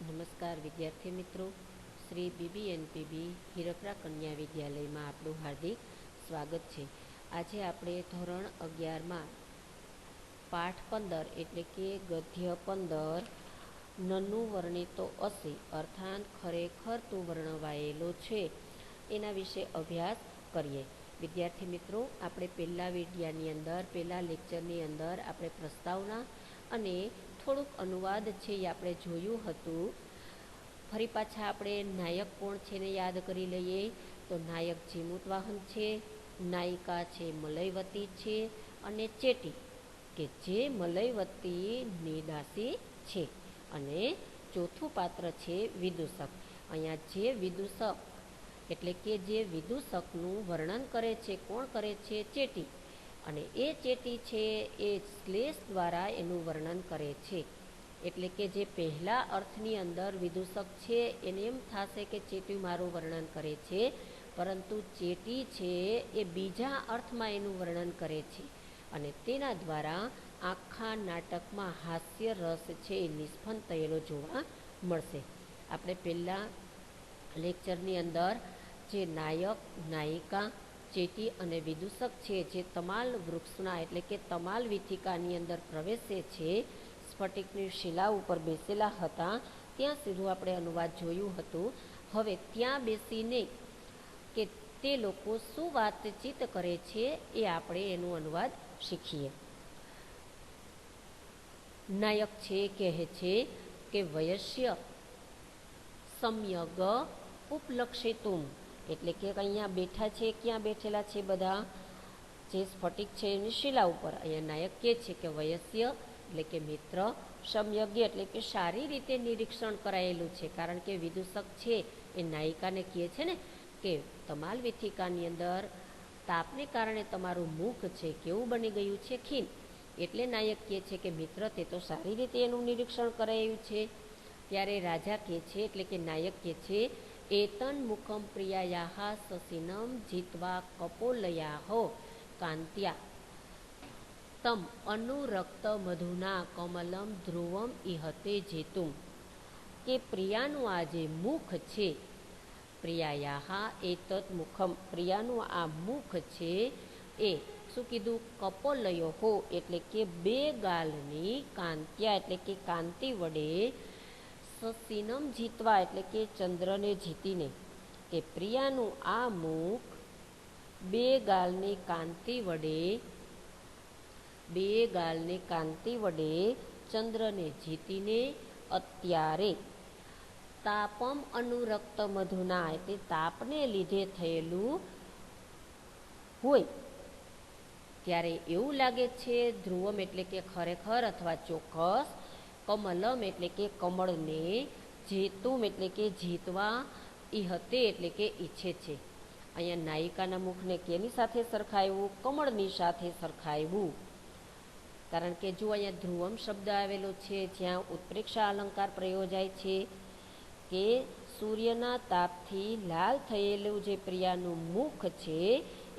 નમસ્કાર વિદ્યાર્થી મિત્રો, શ્રી BBNPB હીરપરા કન્યા વિદ્યાલયમાં આપણું હાર્દિક સ્વાગત છે. આજે આપણે ધોરણ 11માં પાઠ 15 એટલે કે ગદ્ય 15 નનું વર્ણિતો અસી અર્થાત ખરેખર તું વર્ણવાયેલો છે એના વિશે અભ્યાસ કરીએ. વિદ્યાર્થી મિત્રો, આપણે પહેલા લેક્ચરની અંદર આપણે પ્રસ્તાવના અને થોડુંક અનુવાદ છે એ આપણે જોયું હતું. ફરી પાછા આપણે નાયક કોણ છે ને યાદ કરી લઈએ. તો નાયક જીમૂતવાહન છે, નાયિકા છે મલયવતી છે, અને ચેટી કે જે મલયવતી નિદાસી છે, અને ચોથું પાત્ર છે વિદૂષક. અહીંયા જે વિદૂષક એટલે કે જે વિદૂષકનું વર્ણન કરે છે, કોણ કરે છે? ચેટી. અને એ ચેટી છે એ શ્લેષ દ્વારા એનું વર્ણન કરે છે. એટલે કે જે પહેલા અર્થની અંદર વિદૂષક છે એને એમ થશે કે ચેટી મારું વર્ણન કરે છે, પરંતુ ચેટી છે એ બીજા અર્થમાં એનું વર્ણન કરે છે, અને તેના દ્વારા આખા નાટકમાં હાસ્ય રસ છે એ નિષ્પન્ન થયેલો જોવા મળશે. આપણે પહેલા લેક્ચરની અંદર જે નાયક, નાયિકા, ચેટી અને વિદૂષક છે જે તમાલ વૃક્ષના એટલે કે તમાલ વીથિકાની અંદર પ્રવેશે છે, સ્ફટિકની શિલા ઉપર બેસેલા હતા, ત્યાં સીધું આપણે અનુવાદ જોયું હતું. હવે ત્યાં બેસીને કે તે લોકો શું વાતચીત કરે છે એ આપણે એનું અનુવાદ શીખીએ. નાયક છે કહે છે કે વયસ્ય સમ્યગ ઉપલક્ષિતુમ, એટલે કે અહીંયા બેઠા છે, ક્યાં બેઠેલા છે? બધા જે સ્ફટિક છે એની શિલા ઉપર. અહીંયા નાયક કહે છે કે વયસ્ય એટલે કે મિત્ર, સમ્યજ્ઞ એટલે કે સારી રીતે નિરીક્ષણ કરાયેલું છે. કારણ કે વિદૂષક છે એ નાયિકાને કહે છે ને કે તમાલ વીથિકાની અંદર તાપને કારણે તમારું મુખ છે કેવું બની ગયું છે? ખીન. એટલે નાયક કહે છે કે મિત્ર, તે તો સારી રીતે એનું નિરીક્ષણ કરાયું છે. ત્યારે રાજા કહે છે એટલે કે નાયક કહે છે એતન મુખમ પ્રિયાયાહ સસીનમ જીત્વા કપોલયાહો કાંત્યા તમ અનુરક્ત મધુના કમલમ ધ્રુવમ ઇહતે જેતુમ. કે પ્રિયાનું આ જે મુખ છે, પ્રિયાયાહ એતત મુખમ, પ્રિયાનું આ મુખ છે એ શું કીધું? કપોલયો હો એટલે કે બે ગાલની, કાંત્યા એટલે કે કાંતિ વડે, સસીનમ જીતવા એટલે કે ચંદ્રને જીતીને, કે પ્રિયાનું આ મુખ બે ગાલની કાંતિ વડે ચંદ્રને જીતીને અત્યારે તાપમ અનુરક્ત મધુના એટલે તાપને લીધે થયેલું હોય ત્યારે એવું લાગે છે. ધ્રુવમ એટલે કે ખરેખર અથવા ચોક્કસ, કમલમ એટલે કે કમળને, જેતુમ એટલે કે જીતવા, ઇહતે એટલે કે ઈચ્છે છે. અહીંયા નાયિકાના મુખને કેની સાથે સરખાવ્યું? કમળની સાથે સરખાવ્યું. કારણ કે જો અહીંયા ધ્રુવમ શબ્દ આવેલો છે જ્યાં ઉત્પ્રેક્ષા અલંકાર પ્રયોજાય છે કે સૂર્યના તાપથી લાલ થયેલું જે પ્રિયાનું મુખ છે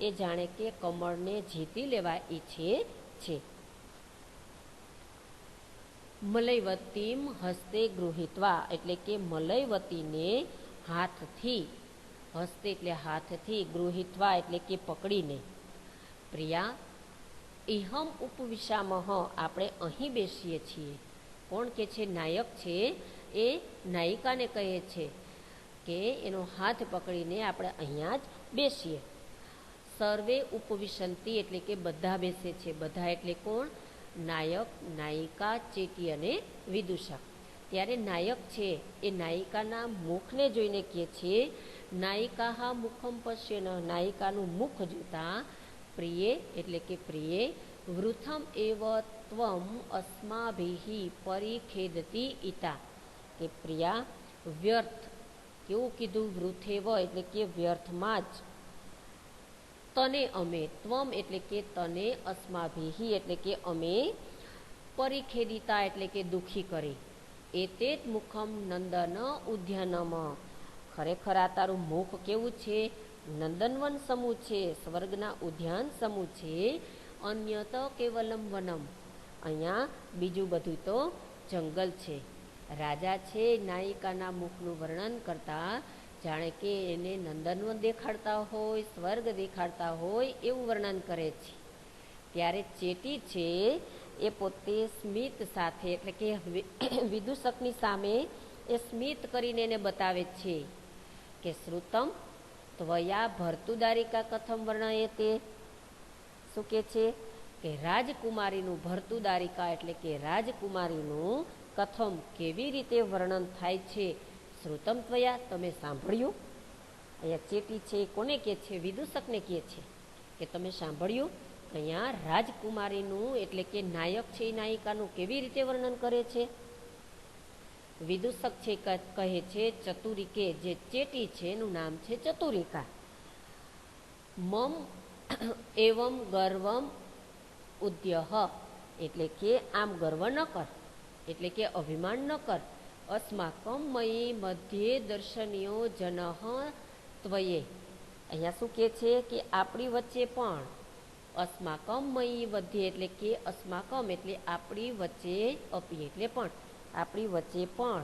એ જાણે કે કમળને જીતી લેવા ઈચ્છે છે. મલયવતીમ હસ્તે ગૃહિત્વા એટલે કે મલયવતીને હાથથી, હસ્તે એટલે હાથથી, ગૃહિત્વા એટલે કે પકડીને, પ્રિયા ઇહમ ઉપવિશામહ આપણે અહીં બેસીએ છીએ. કોણ કે છે? નાયક છે એ નાયિકાને કહે છે કે એનો હાથ પકડીને આપણે અહીંયા જ બેસીએ. સર્વે ઉપવિશંતી એટલે કે બધા બેસે છે. બધા એટલે કોણ? નાયક, નાયિકા, ચેટી અને વિદૂષક. ત્યારે નાયક છે એ નાયિકાના મુખને જોઈને કહે છે નાયિકા મુખમ પશ્યન, નાયિકાનું મુખ જોતા, પ્રિયે એટલે કે પ્રિયે, વૃથમ એવ ત્વમ અસ્માભિહિ પરિખેદતી ઈતા, કે પ્રિયા વ્યર્થ, કેવું કીધું? વૃથેવ એટલે કે વ્યર્થમાં જ, તને અમે, ત્વમ એટલે કે તને, અસ્માભિહિ એટલે કે અમે, પરિખેદિતા એટલે કે દુઃખી કરી, એતે મુખમ નંદન ઉદ્યાનમ, ખરેખર આ તારું મુખ કેવું છે? નંદનવન સમૂહ છે, સ્વર્ગના ઉદ્યાન સમૂહ છે. અન્યત કેવલમ વનમ, અહીંયા બીજું બધું તો જંગલ છે. રાજા છે નાયિકાના મુખનું વર્ણન કરતા જાણે કે એને નંદનવન દેખાડતા હોય, સ્વર્ગ દેખાડતા હોય એવું વર્ણન કરે છે. ત્યારે ચેટી છે એ પોતે સ્મિત સાથે એટલે કે વિદૂષકની સામે એ સ્મિત કરીને એને બતાવે છે કે શ્રુતમ ત્વયા ભર્તુદારિકા કથમ વર્ણયતે. શું કે છે કે રાજકુમારીનું ભર્તુદારિકા એટલે કે રાજકુમારીનું કથમ કેવી રીતે વર્ણન થાય છે, શ્રુતમ ત્વયા તમે સાંભળ્યું. અહીંયા ચેટી છે કોને કહે છે? વિદૂષકને કહે છે કે તમે સાંભળ્યું અહીંયા રાજકુમારીનું એટલે કે નાયક છે એ નાયિકાનું કેવી રીતે વર્ણન કરે છે. વિદૂષક છે કહે છે ચતુરિકે, જે ચેટી છે એનું નામ છે ચતુરિકા. મમ એવમ ગર્વમ ઉદ્યહ એટલે કે આમ ગર્વ ન કર એટલે કે અભિમાન ન કર. અસ્માકમ મયી મધ્યે દર્શનીયો જનઃ ત્વયે. અહીંયા શું કહે છે કે આપણી વચ્ચે પણ અસ્માકમ મયી મધ્યે એટલે કે અસ્માકમ એટલે આપણી વચ્ચે અપી એટલે પણ આપણી વચ્ચે પણ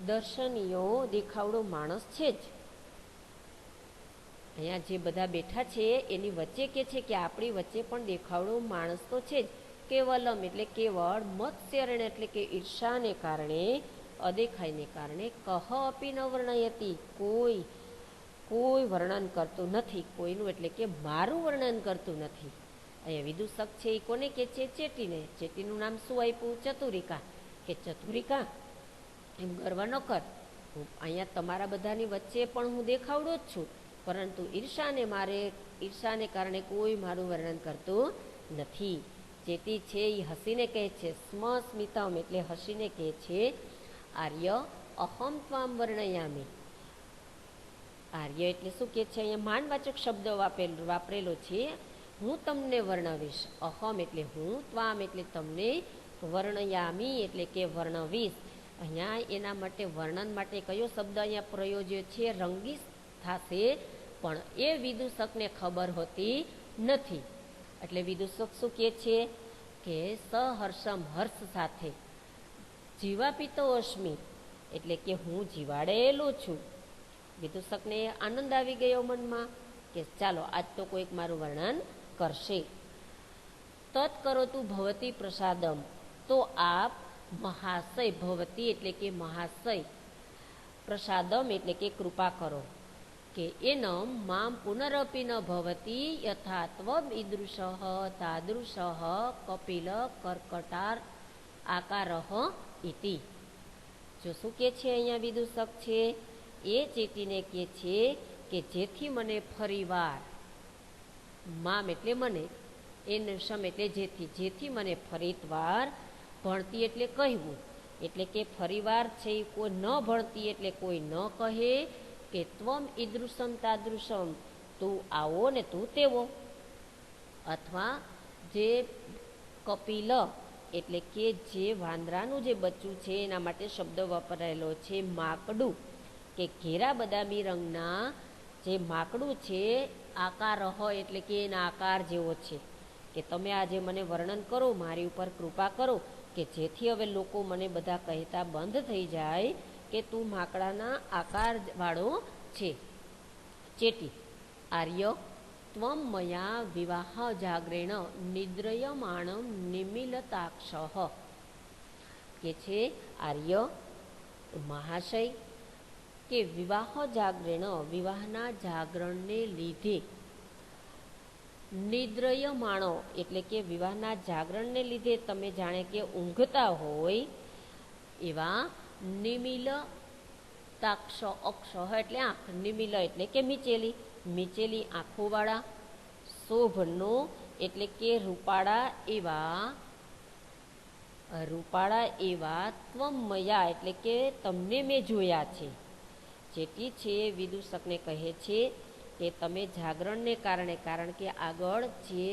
દર્શનીયો દેખાવડો માણસ છે જ. અહીંયા જે બધા બેઠા છે એની વચ્ચે કે છે કે આપણી વચ્ચે પણ દેખાવડો માણસ તો છે જ. કેવલમ એટલે કેવળ મત્સ્યરણ એટલે કે ઈર્ષાને કારણે અદેખાઈને કારણે કહ અપી ન વર્ણયતી કોઈ વર્ણન કરતું નથી, કોઈનું એટલે કે મારું વર્ણન કરતું નથી. અહીંયા વિદૂષક છે એ કોને કે છે? ચેટીને. ચેટીનું નામ શું આપ્યું? ચતુરિકા. કે ચતુરિકા એમ ગર્વ ન કર, હું અહીંયા તમારા બધાની વચ્ચે પણ હું દેખાવડો જ છું, પરંતુ ઈર્ષાને કારણે કોઈ મારું વર્ણન કરતું નથી. ચેટી છે એ હસીને કહે છે સ્મ સ્મિતમ એટલે હસીને કહે છે આર્ય અહમ ત્વામ વર્ણયામી. આર્ય એટલે શું કે છે? અહીંયા માનવાચક શબ્દ વાપરેલો છે. હું તમને વર્ણવીશ. અહમ એટલે હું, ત્વામ એટલે તમને, વર્ણયામી એટલે કે વર્ણવીશ. અહીંયા એના માટે વર્ણન માટે કયો શબ્દ અહીંયા પ્રયોજ્યો છે? રંગી થશે, પણ એ વિદૂષકને ખબર હોતી નથી. એટલે વિદૂષક શું કહે છે કે સહર્ષમ હર્ષ સાથે, જીવાપિતો અસ્મિ એટલે કે હું જીવાડેલો છું. વિદૂષકને આનંદ આવી ગયો મનમાં કે ચાલો આજ તો કોઈક મારું વર્ણન કરશે. તત કરો તું ભવતી પ્રસાદમ, તો આપ મહાશય, ભવતી એટલે કે મહાશય, પ્રસાદમ એટલે કે કૃપા કરો કે એનમ મામ પુનરપી ન ભવતી યથા ત્વમ ઈદૃશ તાદૃશ કપિલ કર્કટાર આકારઃ ઇતિ. જો શું કે છે અહીંયા વિદૂષક છે એ ચેટીને કહે છે કે જેથી મને ફરીવાર, મામ એટલે મને, એને સમ એટલે જેથી મને ફરીવાર ભણતી એટલે કહેવું, એટલે કે ફરીવાર છે એ કોઈ ન ભણતી એટલે કોઈ ન કહે કે ત્વમ ઈદૃશમ તાદૃશમ, તું આવો ને તું તેવો. અથવા જે કપિલ એટલે કે જે વાંદરાનું જે બચ્ચું છે એના માટે શબ્દ વપરાયેલો છે માકડું, કે ઘેરા બદામી રંગના જે માકડું છે, આકાર હોય એટલે કે એના આકાર જેવો છે. કે તમે આજે મને વર્ણન કરો, મારી ઉપર કૃપા કરો કે જેથી હવે લોકો મને બધા કહેતા બંધ થઈ જાય કે તું માકડાના આકારવાળો છે. ચેટી આર્ય ત્વમ મયા વિવાહ જાગ્રેણ નિદ્રયમાણમ નિમિલતાક્ષ કે છે આર્ય મહાશય કે વિવાહ જાગ્રેણ, વિવાહના જાગરણને લીધે, નિદ્રયમાણો એટલે કે વિવાહના જાગરણને લીધે તમે જાણે કે ઊંઘતા હોય એવા નિમિલ તાક્ષ, અક્ષ એટલે આંખ, નિમિલ એટલે કે મીચેલી આંખોવાળા, શોભનો એટલે કે રૂપાળા એવા ત્વમયા એટલે કે તમને મેં જોયા છે. જેથી છે વિદૂષકને કહે છે કે તમે જાગરણને કારણે, કારણ કે આગળ જે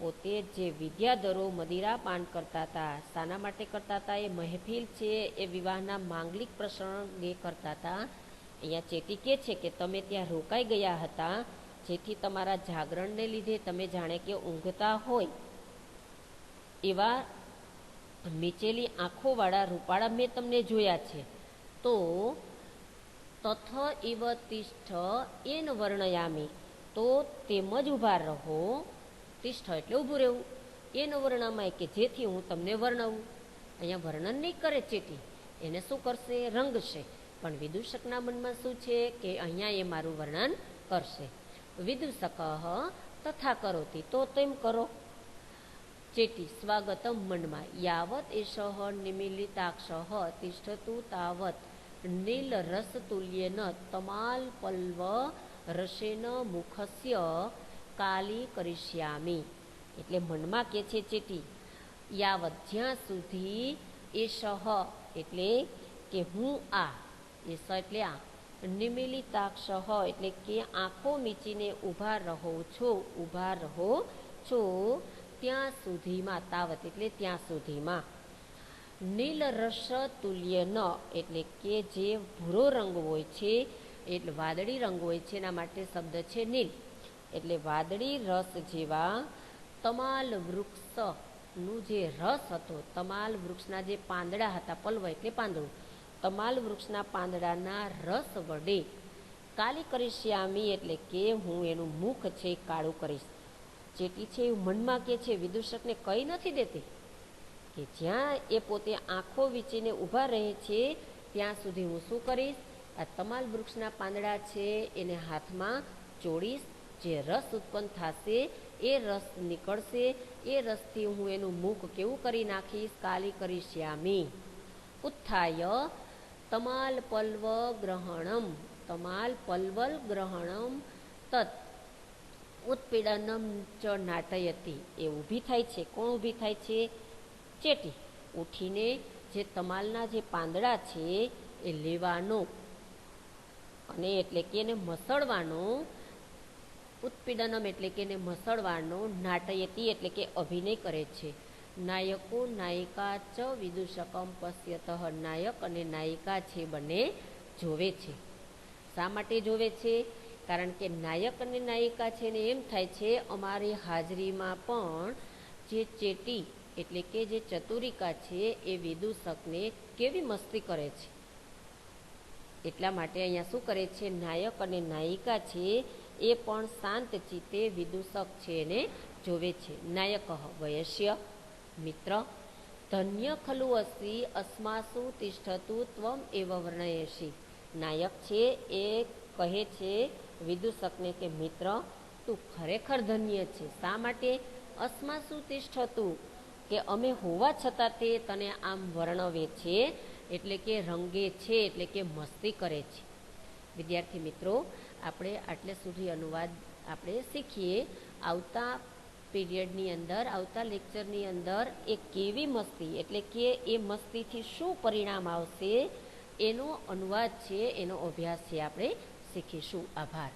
પોતે જે વિદ્યાધરો મદિરાપાન કરતા હતા, શાના માટે કરતા હતા? એ મહેફિલ છે એ વિવાહના માંગલિક પ્રસંગે કરતા હતા. અહીંયા ચેટી કહે છે કે તમે ત્યાં રોકાઈ ગયા હતા, જેથી તમારા જાગરણને લીધે તમે જાણે કે ઊંઘતા હોય એવા મીચેલી આંખોવાળા રૂપાળા મેં તમને જોયા છે. તો તથ ઇવ તિષ્ઠ એન વર્ણયામી, તો તેમ જ ઊભા રહો. તિષ્ઠ એટલે ઊભું રહેવું. એન વર્ણમાં કે જેથી હું તમને વર્ણવું. અહીંયા વર્ણન નહીં કરે ચેટી, એને શું કરશે? રંગશે. પણ વિદૂષકના મનમાં શું છે કે અહીંયા એ મારું વર્ણન કરશે. વિદૂષક તથા કરોતી, તો તેમ કરો. ચેટી સ્વાગતમ મનમાં યાવત એષ નિમીલિતાક્ષ તિષ્ઠતુ તાવત નીલ રસ તુલ્યેન તમાલ પલ્વ રસેન મુખસ્ય કાલી કરિષ્યામી. એટલે મનમાં કે છે ચેટી, યાવત જ્યાં સુધી એષ એટલે કે હું આ, એષ એટલે આ, નિમીલિતાક્ષ એટલે કે આંખો મીચીને ઊભા રહો છો ત્યાં સુધીમાં, તાવત એટલે ત્યાં સુધીમાં, નીલ રસ તુલ્ય ન એટલે કે જે ભૂરો રંગ હોય છે, એટલે વાદળી રંગ હોય છે, એના માટે શબ્દ છે નીલ. એટલે વાદળી રસ જેવા તમાલ વૃક્ષનું જે રસ હતો, તમાલ વૃક્ષના જે પાંદડા હતા, પલ્વ એટલે પાંદડું, તમાલ વૃક્ષના પાંદડાના રસ વડે કાલી કરિષ્યામી એટલે કે હું એનું મુખ છે કાળું કરીશ. ચેટી છે એવું મનમાં કે છે, વિદૂષકને કહી નથી દેતી કે જ્યાં એ પોતે આંખો વીંચીને ઊભા રહે છે ત્યાં સુધી હું શું કરીશ? આ તમાલ વૃક્ષના પાંદડા છે એને હાથમાં ચોડીશ, જે રસ ઉત્પન્ન થશે એ રસ નીકળશે, એ રસથી હું એનું મુખ કેવું કરી નાખીશ? કાલી કરિષ્યામી. ઉત્થાય તમાલ પલ્વ ગ્રહણમ, તમાલ પલ્વલ ગ્રહણમ તત્ ઉત્પીડનમ ચ નાટયતી. એ ઊભી થાય છે. કોણ ઊભી થાય છે? ચેટી ઉઠીને જે તમાલના જે પાંદડા છે એ લેવાનો અને એટલે કે એને મસળવાનો, ઉત્પીડનમ એટલે કે એને મસળવાનો, નાટયતી એટલે કે અભિનય કરે છે. નાયકો નાયિકા ચ વિદૂષકમ પશ્યતઃ, નાયક અને નાયિકા છે બંને જોવે છે. શા માટે જોવે છે? કારણ કે નાયક અને નાયિકા છે ને એમ થાય છે અમારી હાજરીમાં પણ જે ચેટી એટલે કે જે ચતુરિકા છે એ વિદૂષકને કેવી મસ્તી કરે છે. એટલા માટે અહીંયા શું કરે છે? નાયક અને નાયિકા છે એ પણ શાંત ચિત્તે વિદૂષક છે એને જોવે છે. નાયક વયસ્ય મિત્ર, ધન્ય ખલુ અસી અસ્માસુ તિષ્ઠતુ ત્વમ એવ વર્ણયસી. નાયક છે એ કહે છે વિદૂષકને કે મિત્ર તું ખરેખર ધન્ય છે. શા માટે? અસ્માસુ તિષ્ઠતું, કે અમે હોવા છતાં તે તને આમ વર્ણવે છે, એટલે કે રંગે છે, એટલે કે મસ્તી કરે છે. વિદ્યાર્થી મિત્રો, આપણે આટલે સુધી અનુવાદ આપણે શીખીએ. આવતા પીરિયડની અંદર, આવતા લેક્ચરની અંદર એ કેવી મસ્તી એટલે કે એ મસ્તીથી શું પરિણામ આવશે એનો અનુવાદ છે, એનો અભ્યાસ છે આપણે શીખીશું. આભાર.